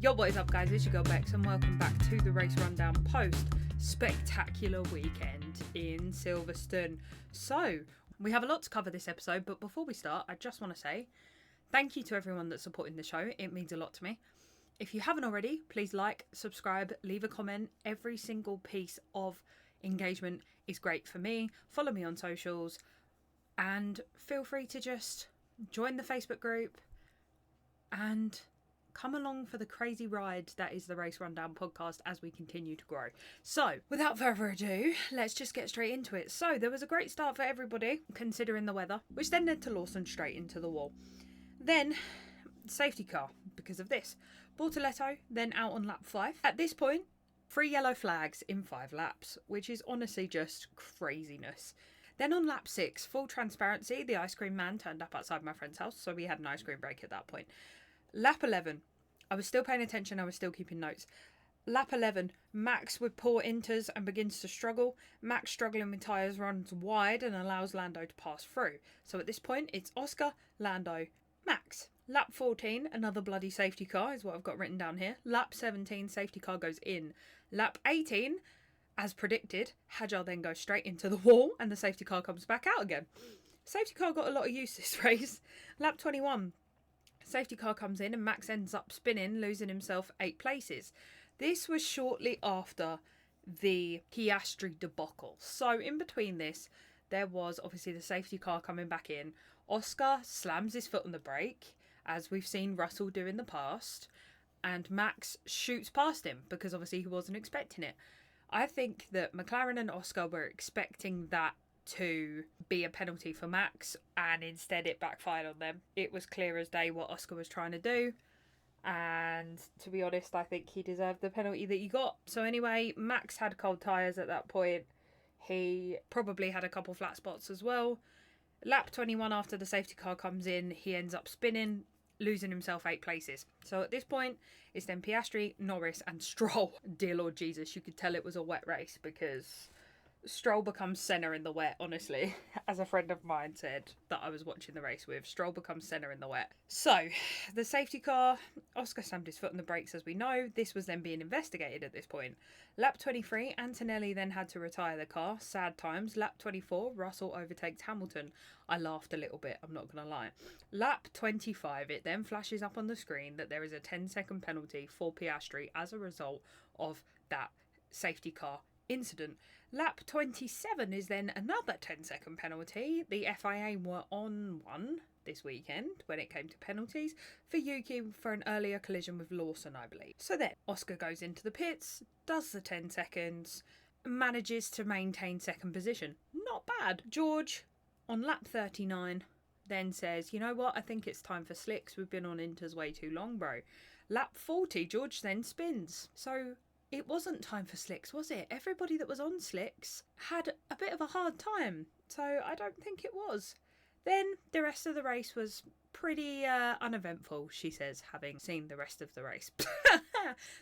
Yo, what is up guys, it's your girl Bex and welcome back to the race rundown post spectacular weekend in Silverstone. So, we have a lot to cover this episode, but before we start, I just want to say thank you to everyone that's supporting the show. It means a lot to me. If you haven't already, please like, subscribe, leave a comment. Every single piece of engagement is great for me. Follow me on socials and feel free to just join the Facebook group and come along for the crazy ride that is the Race Rundown podcast as we continue to grow. So, without further ado, let's just get straight into it. So, there was a great start for everybody, considering the weather, which then led to Lawson straight into the wall. Then, safety car, because of this. Bortoletto then out on lap 5. At this point, 3 yellow flags in 5 laps, which is honestly just craziness. Then on lap 6, full transparency, the ice cream man turned up outside my friend's house, so we had an ice cream break at that point. Lap 11, I was still paying attention, I was still keeping notes. Lap 11, Max with poor inters and begins to struggle. Max struggling with tyres runs wide and allows Lando to pass through. So at this point, it's Oscar, Lando, Max. Lap 14, another bloody safety car is what I've got written down here. Lap 17, safety car goes in. Lap 18, as predicted, Hajar then goes straight into the wall and the safety car comes back out again. Safety car got a lot of use this race. Lap 21. Safety car comes in and Max ends up spinning, losing himself 8 places. This was shortly after the Piastri debacle. So in between this, there was obviously the safety car coming back in. Oscar slams his foot on the brake, as we've seen Russell do in the past. And Max shoots past him because obviously he wasn't expecting it. I think that McLaren and Oscar were expecting that to be a penalty for Max, and instead it backfired on them. It was clear as day what Oscar was trying to do, and to be honest, I think he deserved the penalty that he got. So anyway, Max had cold tyres at that point. He probably had a couple flat spots as well. Lap 21, after the safety car comes in, he ends up spinning, losing himself 8 places. So at this point, it's then Piastri, Norris and Stroll. Dear Lord Jesus, you could tell it was a wet race because Stroll becomes Senna in the wet, honestly. As a friend of mine said that I was watching the race with, Stroll becomes Senna in the wet. So, the safety car, Oscar slammed his foot on the brakes as we know. This was then being investigated at this point. Lap 23, Antonelli then had to retire the car. Sad times. Lap 24, Russell overtakes Hamilton. I laughed a little bit, I'm not going to lie. Lap 25, it then flashes up on the screen that there is a 10-second penalty for Piastri as a result of that safety car incident. Lap 27 is then another 10-second penalty. The FIA were on one this weekend when it came to penalties for Yuki for an earlier collision with Lawson, I believe. So then Oscar goes into the pits, does the 10 seconds, manages to maintain second position. Not bad. George, on lap 39, then says, you know what, I think it's time for slicks. We've been on inters way too long, bro. Lap 40, George then spins. So it wasn't time for slicks, was it? Everybody that was on slicks had a bit of a hard time, so I don't think it was. Then the rest of the race was pretty uneventful, she says, having seen the rest of the race.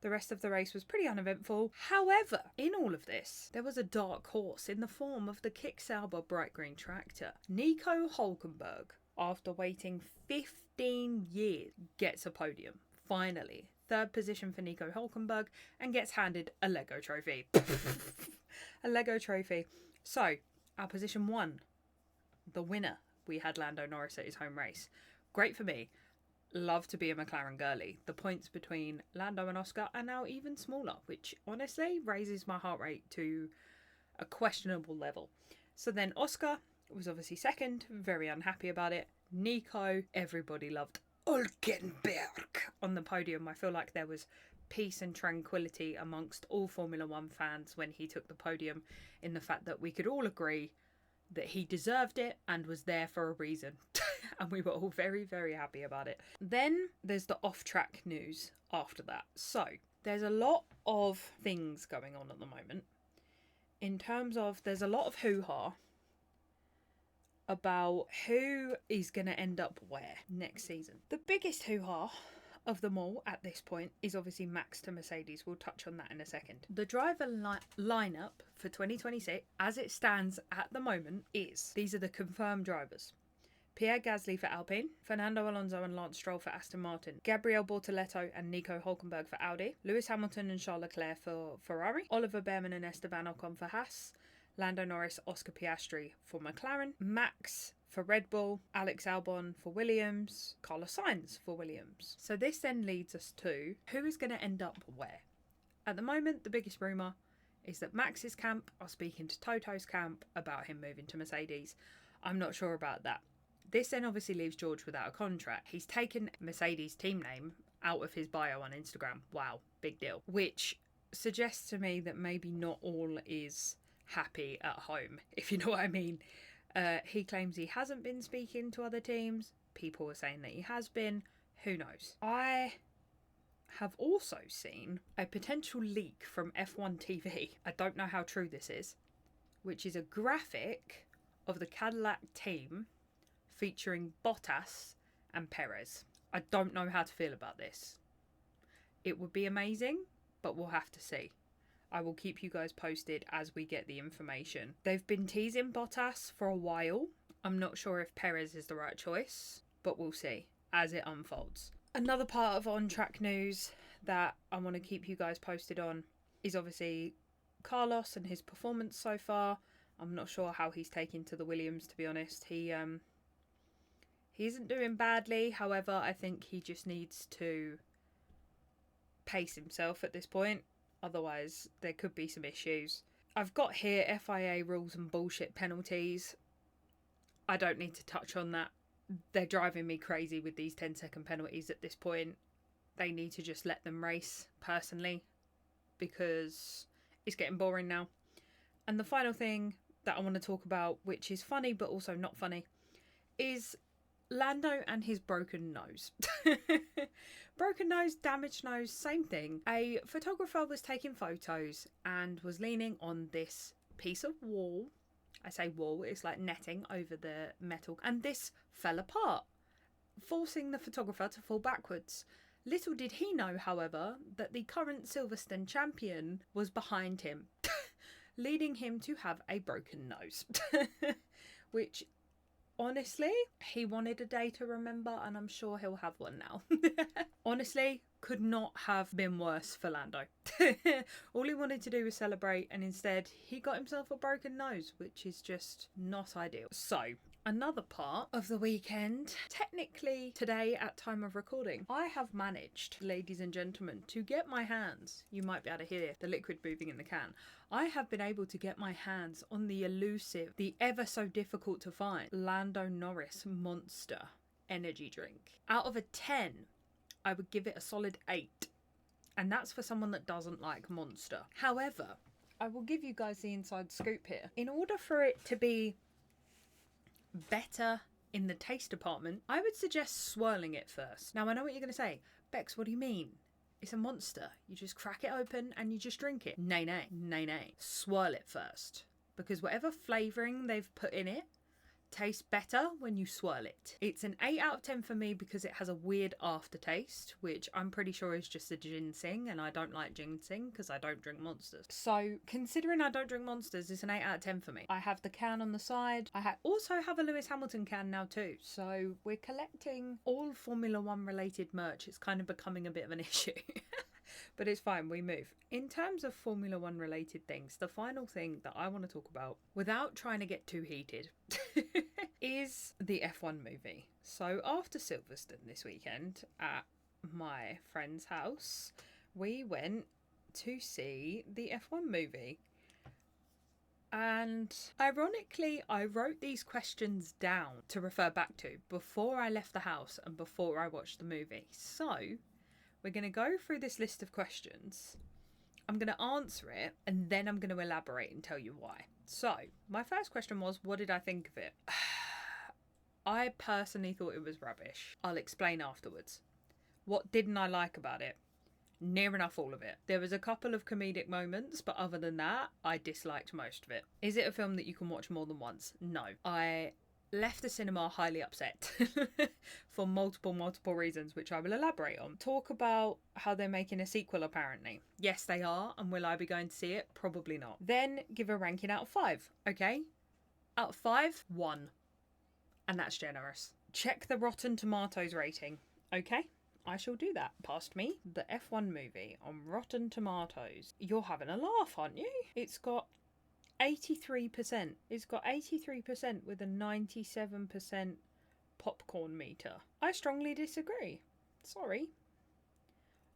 The rest of the race was pretty uneventful. However, in all of this, there was a dark horse in the form of the Kick-Sauber bright green tractor. Niko Hulkenberg, after waiting 15 years, gets a podium. Finally. 3rd position for Niko Hulkenberg and gets handed a Lego trophy. A Lego trophy. So, our position 1, the winner, we had Lando Norris at his home race. Great for me. Love to be a McLaren girly. The points between Lando and Oscar are now even smaller, which honestly raises my heart rate to a questionable level. So then Oscar was obviously 2nd, very unhappy about it. Niko, everybody loved Hulkenberg on the podium. I feel like there was peace and tranquility amongst all Formula One fans when he took the podium, in the fact that we could all agree that he deserved it and was there for a reason. And we were all very, very happy about it. Then there's the off-track news after that. So there's a lot of things going on at the moment. In terms of, there's a lot of hoo-ha about who is going to end up where next season. The biggest hoo-ha of them all at this point is obviously Max to Mercedes. We'll touch on that in a second. The driver lineup for 2026, as it stands at the moment, is, these are the confirmed drivers: Pierre Gasly for Alpine, Fernando Alonso and Lance Stroll for Aston Martin, Gabriel Bortoleto and Niko Hulkenberg for Audi, Lewis Hamilton and Charles Leclerc for Ferrari, Oliver Behrman and Esteban Ocon for Haas, Lando Norris, Oscar Piastri for McLaren, Max for Red Bull, Alex Albon for Williams, Carlos Sainz for Williams. So this then leads us to who is going to end up where. At the moment, the biggest rumour is that Max's camp are speaking to Toto's camp about him moving to Mercedes. I'm not sure about that. This then obviously leaves George without a contract. He's taken Mercedes team name out of his bio on Instagram. Wow, big deal. Which suggests to me that maybe not all is happy at home, if you know what I mean. He claims he hasn't been speaking to other teams. People are saying that he has been. Who knows? I have also seen a potential leak from F1 TV. I don't know how true this is, which is a graphic of the Cadillac team featuring Bottas and Perez. I don't know how to feel about this. It would be amazing, but we'll have to see. I will keep you guys posted as we get the information. They've been teasing Bottas for a while. I'm not sure if Perez is the right choice, but we'll see as it unfolds. Another part of on-track news that I want to keep you guys posted on is obviously Carlos and his performance so far. I'm not sure how he's taken to the Williams, to be honest. He isn't doing badly. However, I think he just needs to pace himself at this point. Otherwise, there could be some issues. I've got here FIA rules and bullshit penalties. I don't need to touch on that. They're driving me crazy with these 10-second penalties at this point. They need to just let them race, personally, because it's getting boring now. And the final thing that I want to talk about, which is funny but also not funny, is Lando and his broken nose. Broken nose, damaged nose, same thing. A photographer was taking photos and was leaning on this piece of wall. I say wall, it's like netting over the metal. And this fell apart, forcing the photographer to fall backwards. Little did he know, however, that the current Silverstone champion was behind him, leading him to have a broken nose. Which, honestly, he wanted a day to remember, and I'm sure he'll have one now. Honestly, could not have been worse for Lando. All he wanted to do was celebrate, and instead he got himself a broken nose, which is just not ideal. So, another part of the weekend, technically today at time of recording, I have managed, ladies and gentlemen, to get my hands, you might be able to hear the liquid moving in the can, I have been able to get my hands on the elusive, the ever so difficult to find, Lando Norris Monster energy drink. Out of a 10, I would give it a solid 8. And that's for someone that doesn't like Monster. However, I will give you guys the inside scoop here. In order for it to be better in the taste department, I would suggest swirling it first. Now, I know what you're going to say. Bex, what do you mean? It's a Monster. You just crack it open and you just drink it. Nay, nay, nay, nay. Swirl it first. Because whatever flavouring they've put in it tastes better when you swirl it. It's an 8 out of 10 for me because it has a weird aftertaste, which I'm pretty sure is just a ginseng, and I don't like ginseng because I don't drink Monsters. So considering I don't drink Monsters, it's an 8 out of 10 for me. I have the can on the side. I also have a Lewis Hamilton can now too. So we're collecting all Formula 1 related merch. It's kind of becoming a bit of an issue. But it's fine, we move. In terms of Formula 1 related things, the final thing that I want to talk about, without trying to get too heated, is the F1 movie. So after Silverstone this weekend at my friend's house, we went to see the F1 movie. And ironically, I wrote these questions down to refer back to before I left the house and before I watched the movie. So we're going to go through this list of questions. I'm going to answer it and then I'm going to elaborate and tell you why. So, my first question was, what did I think of it? I personally thought it was rubbish. I'll explain afterwards. What didn't I like about it? Near enough all of it. There was a couple of comedic moments, but other than that, I disliked most of it. Is it a film that you can watch more than once? No. I left the cinema highly upset for multiple reasons, which I will elaborate on. Talk about how they're making a sequel, apparently. Yes, they are, and will I be going to see it? Probably not. Then give a ranking out of 5, okay? Out of 5, 1. And that's generous. check the Rotten Tomatoes rating. Okay, I shall do that. Past me, the F1 movie on Rotten Tomatoes. You're having a laugh, aren't you? It's got 83%. It's got 83% with a 97% popcorn meter. I strongly disagree. Sorry.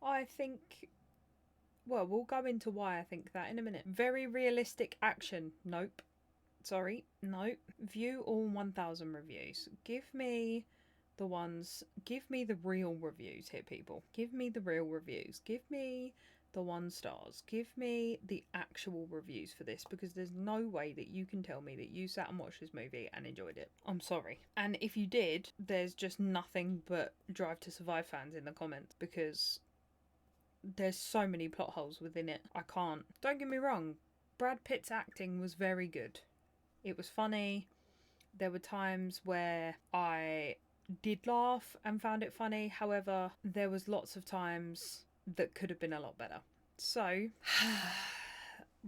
I think... Well, we'll go into why I think that in a minute. Very realistic action. Nope. Sorry. Nope. View all 1,000 reviews. Give me the real reviews here, people. Give me the real reviews. Give me the 1 stars. Give me the actual reviews for this, because there's no way that you can tell me that you sat and watched this movie and enjoyed it. I'm sorry. And if you did, there's just nothing but Drive to Survive fans in the comments, because there's so many plot holes within it. I can't. Don't get me wrong, Brad Pitt's acting was very good. It was funny. There were times where I did laugh and found it funny. However, there was lots of times that could have been a lot better. So,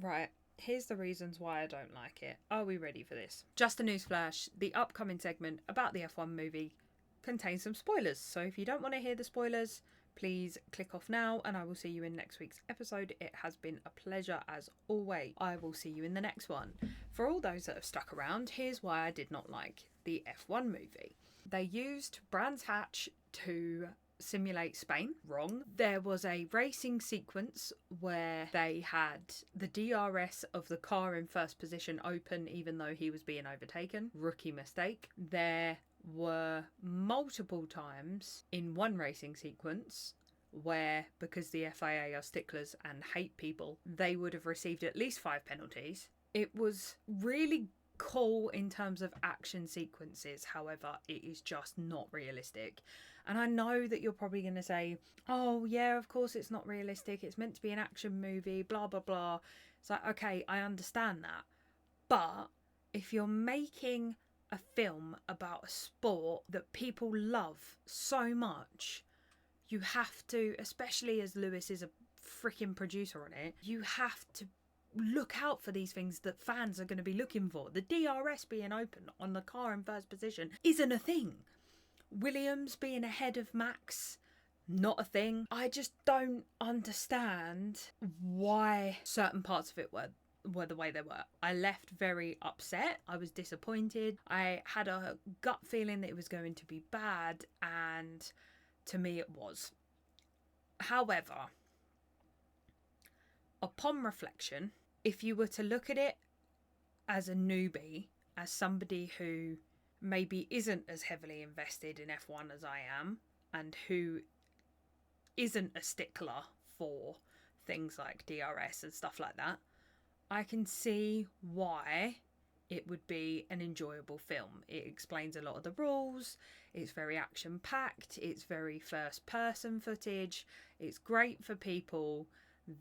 right, here's the reasons why I don't like it. Are we ready for this? Just a newsflash, the upcoming segment about the F1 movie contains some spoilers. So if you don't want to hear the spoilers, please click off now, and I will see you in next week's episode. It has been a pleasure as always. I will see you in the next one. For all those that have stuck around, here's why I did not like the F1 movie. They used Brands Hatch to simulate Spain. Wrong. There was a racing sequence where they had the DRS of the car in first position open even though he was being overtaken. Rookie mistake. There were multiple times in one racing sequence where, because the FIA are sticklers and hate people, they would have received at least 5 penalties. It was really cool in terms of action sequences. However, it is just not realistic. And I know that you're probably going to say, oh yeah, of course it's not realistic, it's meant to be an action movie, blah blah blah. It's like, okay, I understand that, but if you're making a film about a sport that people love so much, you have to, especially as Lewis is a freaking producer on it, you have to look out for these things that fans are going to be looking for. The DRS being open on the car in first position isn't a thing. Williams being ahead of Max, not a thing. I just don't understand why certain parts of it were the way they were. I left very upset. I was disappointed. I had a gut feeling that it was going to be bad, and to me it was. However, upon reflection, if you were to look at it as a newbie, as somebody who maybe isn't as heavily invested in F1 as I am, and who isn't a stickler for things like DRS and stuff like that, I can see why it would be an enjoyable film. It explains a lot of the rules, it's very action packed, it's very first person footage, it's great for people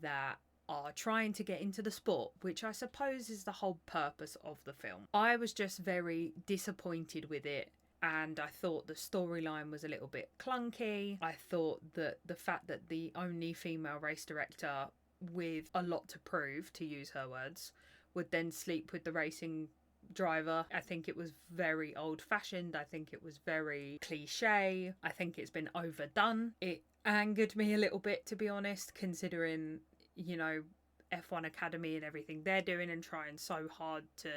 that are trying to get into the sport, which I suppose is the whole purpose of the film. I was just very disappointed with it, and I thought the storyline was a little bit clunky. I thought that the fact that the only female race director with a lot to prove, to use her words, would then sleep with the racing driver. I think it was very old fashioned. I think it was very cliche. I think it's been overdone. It angered me a little bit, to be honest, considering, you know, F1 Academy and everything they're doing and trying so hard to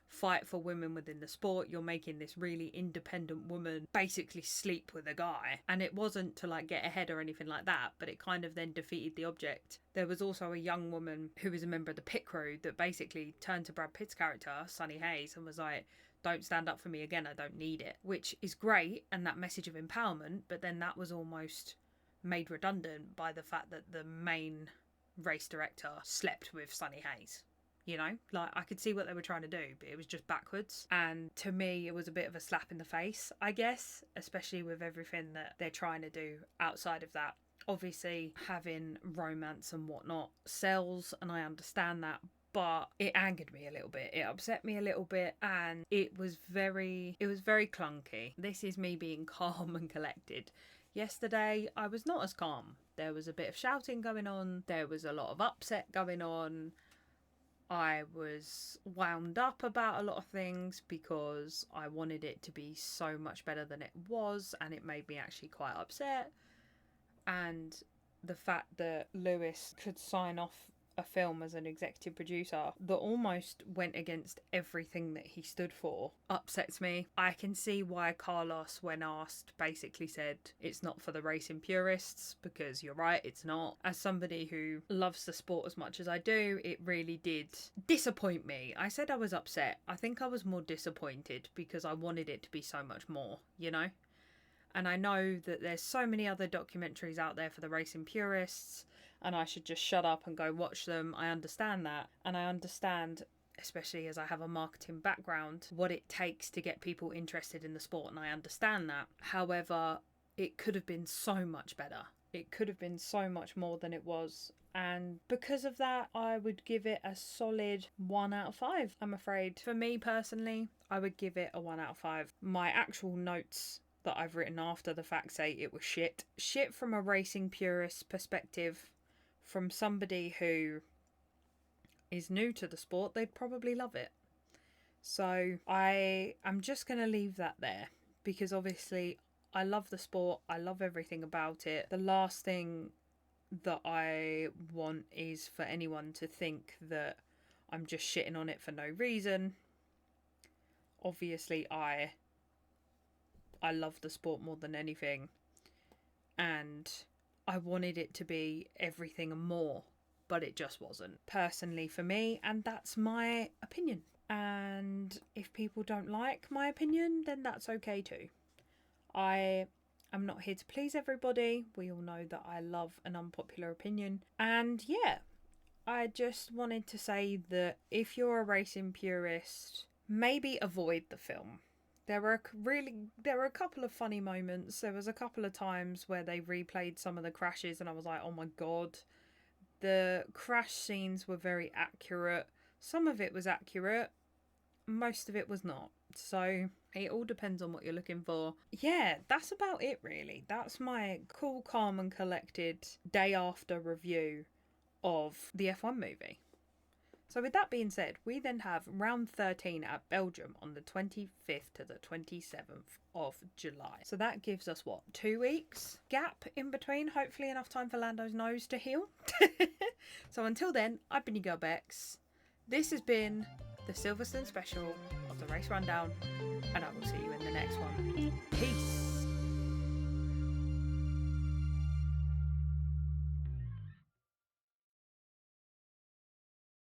fight for women within the sport. You're making this really independent woman basically sleep with a guy, and it wasn't to like get ahead or anything like that, but it kind of then defeated the object. There was also a young woman who was a member of the pit crew that basically turned to Brad Pitt's character, Sunny Hayes, and was like, don't stand up for me again, I don't need it, which is great, and that message of empowerment, but then that was almost made redundant by the fact that the main race director slept with Sunny Hayes. You know, like, I could see what they were trying to do, but it was just backwards. And to me, it was a bit of a slap in the face, I guess, especially with everything that they're trying to do outside of that. Obviously, having romance and whatnot sells, and I understand that, but it angered me a little bit. It upset me a little bit, and it was very clunky. This is me being calm and collected. Yesterday, I was not as calm. There was a bit of shouting going on. There was a lot of upset going on. I was wound up about a lot of things because I wanted it to be so much better than it was, and it made me actually quite upset. And the fact that Lewis could sign off a film as an executive producer that almost went against everything that he stood for upsets me. I can see why Carlos, when asked, basically said it's not for the racing purists, because you're right, it's not. As somebody who loves the sport as much as I do, it really did disappoint me. I said I was upset. I think I was more disappointed because I wanted it to be so much more, you know? And I know that there's so many other documentaries out there for the racing purists, and I should just shut up and go watch them. I understand that. And I understand, especially as I have a marketing background, what it takes to get people interested in the sport, and I understand that. However, it could have been so much better. It could have been so much more than it was. And because of that, I would give it a solid 1 out of 5, I'm afraid. For me personally, I would give it a 1 out of 5. My actual notes that I've written after the fact say it was shit. Shit from a racing purist perspective. From somebody who is new to the sport, they'd probably love it. So I'm just going to leave that there, because obviously I love the sport. I love everything about it. The last thing that I want is for anyone to think that I'm just shitting on it for no reason. Obviously I love the sport more than anything, and I wanted it to be everything and more, but it just wasn't, personally for me, and that's my opinion. And if people don't like my opinion, then that's okay too. I am not here to please everybody. We all know that I love an unpopular opinion. And yeah, I just wanted to say that if you're a racing purist, maybe avoid the film. There were a couple of funny moments. There was a couple of times where they replayed some of the crashes and I was like, oh my god. The crash scenes were very accurate. Some of it was accurate. Most of it was not. So it all depends on what you're looking for. Yeah, that's about it really. That's my cool, calm and collected day after review of the F1 movie. So with that being said, we then have round 13 at Belgium on the 25th to the 27th of July. So that gives us, 2 weeks gap in between? Hopefully enough time for Lando's nose to heal. So until then, I've been your girl Bex. This has been the Silverstone special of the Race Rundown, and I will see you in the next one. Peace!